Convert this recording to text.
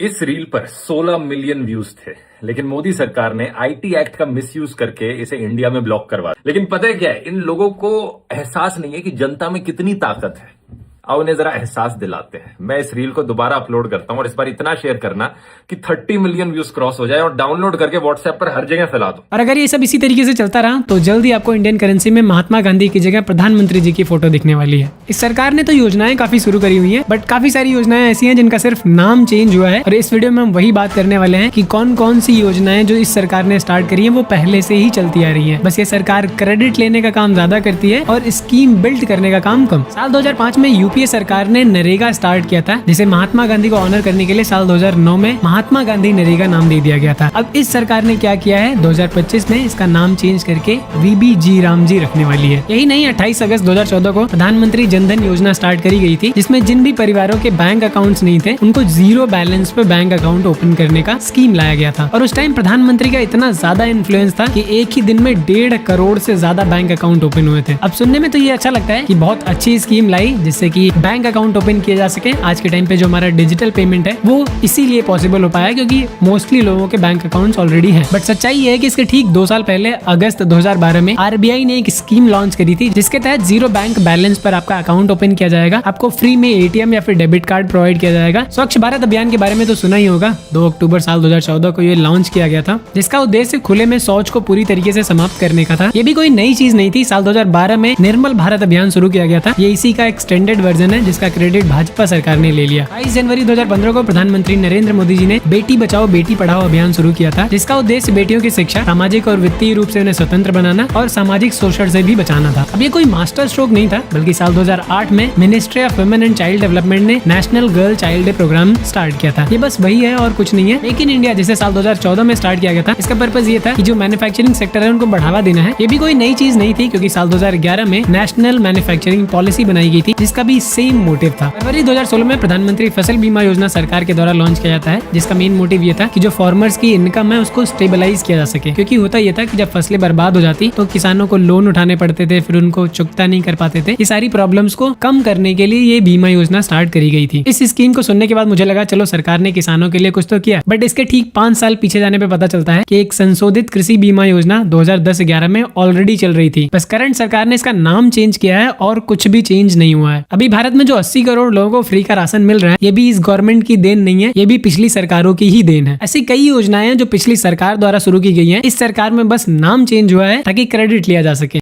इस रील पर 16 million views थे, लेकिन मोदी सरकार ने आईटी एक्ट का मिसयूज करके इसे इंडिया में ब्लॉक करवा दिया। लेकिन पता है क्या है, इन लोगों को एहसास नहीं है कि जनता में कितनी ताकत है। अब उन्हें जरा एहसास दिलाते हैं। मैं इस रील को दोबारा अपलोड करता हूं और इस बार इतना शेयर करना कि 30 मिलियन व्यूज क्रॉस हो जाए और डाउनलोड करके व्हाट्सएप पर हर जगह फैला दो। और अगर ये सब इसी तरीके से चलता रहा तो जल्दी आपको इंडियन करेंसी में महात्मा गांधी की जगह प्रधानमंत्री जी की फोटो दिखने वाली है। इस सरकार ने तो योजनाएं काफी शुरू करी हुई है, बट काफी सारी योजनाएं ऐसी हैं जिनका सिर्फ नाम चेंज हुआ है। और इस वीडियो में हम वही बात करने वाले हैं कि कौन कौन सी योजनाएं जो इस सरकार ने स्टार्ट करी है वो पहले से ही चलती आ रही है। बस ये सरकार क्रेडिट लेने का काम ज्यादा करती है और स्कीम बिल्ड करने का काम कम। साल 2005 में यूपीए सरकार ने नरेगा स्टार्ट किया था, जिसे महात्मा गांधी को ऑनर करने के लिए साल 2009 में महात्मा गांधी नरेगा नाम दे दिया गया था। अब इस सरकार ने क्या किया है, 2025 में इसका नाम चेंज करके वीबीजी रामजी रखने वाली है। यही नहीं, 28 अगस्त 2014 को प्रधानमंत्री जनधन योजना स्टार्ट करी गई थी, जिसमें जिन भी परिवारों के बैंक अकाउंट्स नहीं थे उनको जीरो बैलेंस पे बैंक अकाउंट ओपन करने का स्कीम लाया गया था। और उस टाइम प्रधानमंत्री का इतना ज्यादा इन्फ्लुएंस था कि एक ही दिन में 1.5 करोड़ से ज्यादा बैंक अकाउंट ओपन हुए थे। अब सुनने में तो ये अच्छा लगता है कि बहुत अच्छी स्कीम लाई जिससे कि बैंक अकाउंट ओपन किया जा सके। आज के टाइम पे जो हमारा डिजिटल पेमेंट है वो इसीलिए पॉसिबल हो पाया क्योंकि मोस्टली लोगों के बैंक अकाउंट्स ऑलरेडी हैं। बट सच्चाई ये है कि इसके ठीक 2 साल पहले अगस्त 2012 में आरबीआई ने एक स्कीम लॉन्च करी थी, जिसके तहत जीरो बैंक बैलेंस पर आपका अकाउंट ओपन किया जाएगा। आपको फ्री में एटीएम या फिर डेबिट कार्ड प्रोवाइड किया जाएगा। स्वच्छ भारत अभियान के बारे में तो सुना ही होगा। 2 अक्टूबर साल 2014 को ये लॉन्च किया गया था, जिसका उद्देश्य खुले में शौच को पूरी तरीके से समाप्त करने का था। ये भी कोई नई चीज नहीं थी। साल 2012 में निर्मल भारत अभियान शुरू किया गया था। ये इसी का एक्सटेंडेड वर्जन है, जिसका क्रेडिट भाजपा सरकार ने ले लिया। 22 जनवरी 2015 को प्रधानमंत्री नरेंद्र मोदी जी ने बेटी बचाओ बेटी पढ़ाओ अभियान शुरू किया था, जिसका उद्देश्य बेटियों की शिक्षा, सामाजिक और वित्तीय रूप से उन्हें स्वतंत्र बनाना और सामाजिक शोषण से भी बचाना था। अब ये कोई मास्टर स्ट्रोक नहीं था, बल्कि साल 2008 में ministry of women and child development ने national girl child day programme start किया था। ये बस वही है और कुछ नहीं है। मेक इन इंडिया जिसे साल 2014 में स्टार्ट किया गया था, इसका पर्पज ये था कि जो मैन्युफैक्चरिंग सेक्टर है उनको बढ़ावा देना है। ये भी कोई नई चीज नहीं थी, क्योंकि साल 2011 में नेशनल मैन्युफैक्चरिंग पॉलिसी बनाई गई थी, जिसका भी सेम मोटिव था। फरवरी 2016 में प्रधानमंत्री फसल बीमा योजना सरकार के द्वारा लॉन्च किया जाता है, जिसका मेन मोटिव ये था कि जो फार्मर्स की इनकम है उसको स्टेबलाइज किया जा सके। क्योंकि होता ये था कि जब फसलें बर्बाद हो जाती तो किसानों को लोन उठाने पड़ते थे, फिर उनको चुकता नहीं कर पाते थे। ये सारी प्रॉब्लम्स को कम करने के लिए ये बीमा योजना स्टार्ट करी गई थी। इस स्कीम को सुनने के बाद मुझे लगा चलो सरकार ने किसानों के लिए कुछ तो किया, बट इसके ठीक 5 साल पीछे जाने पे पता चलता है कि एक संशोधित कृषि बीमा योजना 2010-11 में ऑलरेडी चल रही थी। बस करंट सरकार ने इसका नाम चेंज किया है और कुछ भी चेंज नहीं हुआ है। अभी भारत में जो 80 करोड़ लोगों को फ्री का राशन मिल रहा है, ये भी इस गवर्नमेंट की देन नहीं है, ये भी पिछली सरकारों की ही देन है। ऐसी कई योजनाएं हैं जो पिछली सरकार द्वारा शुरू की गई हैं। इस सरकार में बस नाम चेंज हुआ है ताकि क्रेडिट लिया जा सके।